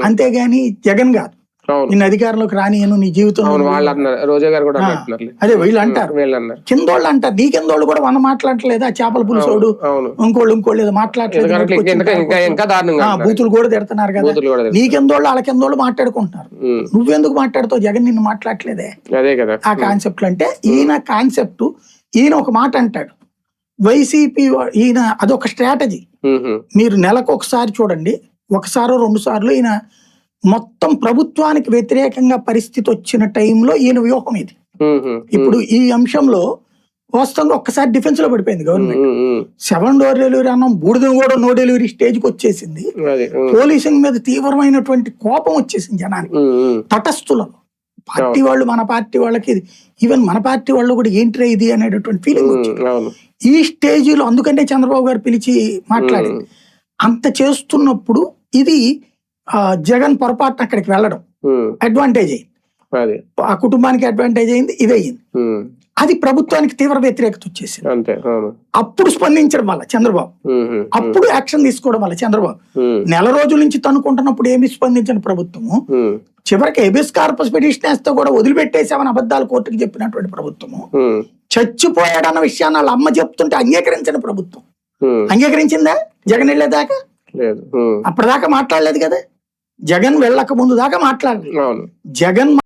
అంతేగాని జగన్ కాదు నిన్ను అధికారంలోకి రానియను నీ జీవితం. అదే వీళ్ళు అంటారు, కిందోళ్ళు అంటారు, నీ కిందోళ్ళు కూడా 100 మాట్లాడలేదా, చేపల పులుసోడు ఇంకోళ్ళు ఏదో మాట్లాడలేదు, బూతులు కూడా తిడుతున్నారు కదా, నీ కిందోళ్ళు వాళ్ళ కిందోళ్ళు మాట్లాడుకుంటున్నారు, నువ్వెందుకు మాట్లాడుతావు, జగన్ నిన్ను మాట్లాడలేదే. ఆ కాన్సెప్ట్ అంటే ఈయన కాన్సెప్ట్, ఈయన ఒక మాట అంటాడు, వైసీపీ ఈయన అదొక స్ట్రాటజీ. మీరు నెలకు ఒకసారి చూడండి, ఒకసారో 2 సార్లు ఈయన మొత్తం ప్రభుత్వానికి వ్యతిరేకంగా పరిస్థితి వచ్చిన టైంలో ఈయన వ్యూహం ఇది. ఇప్పుడు ఈ అంశంలో వాస్తవంగా ఒక్కసారి డిఫెన్స్ లో పడిపోయింది గవర్నమెంట్. 7 డోర్ డెలివరీ అన్నాం, బూడిద కూడా నో డెలివరీ స్టేజ్ కి వచ్చేసింది. పోలీసింగ్ మీద తీవ్రమైనటువంటి కోపం వచ్చేసింది జనానికి, తటస్థులను. పార్టీ వాళ్ళు, మన పార్టీ వాళ్ళకి, ఈవెన్ మన పార్టీ వాళ్ళు కూడా ఏంట్రా ఇది అనేటటువంటి ఫీలింగ్ వచ్చింది ఈ స్టేజీలో. అందుకంటే చంద్రబాబు గారు పిలిచి మాట్లాడింది. అంత చేస్తున్నప్పుడు ఇది జగన్ పొరపాటున అక్కడికి వెళ్ళడం అడ్వాంటేజ్ అయింది, ఆ కుటుంబానికి అడ్వాంటేజ్ అయింది, ఇది అయ్యింది. అది ప్రభుత్వానికి తీవ్ర వ్యతిరేకత వచ్చేసింది. అప్పుడు స్పందించడం వల్ల చంద్రబాబు, అప్పుడు యాక్షన్ తీసుకోవడం వల్ల చంద్రబాబు, నెల రోజుల నుంచి తనుకుంటున్నప్పుడు ఏమి స్పందించిన ప్రభుత్వము, చివరికి హెబియస్ కార్పస్ పిటిషన్ వేస్తే కూడా వదిలిపెట్టేసామని అబద్ధాలు కోర్టుకు చెప్పినటువంటి ప్రభుత్వము, చచ్చిపోయాడన్న విషయాన్ని వాళ్ళ అమ్మ చెప్తుంటే అంగీకరించిన ప్రభుత్వం. అంగీకరించిందా జగన్ వెళ్ళేదాకా? అప్పటిదాకా మాట్లాడలేదు కదా, జగన్ వెళ్ళక ముందు దాకా మాట్లాడలేదు. జగన్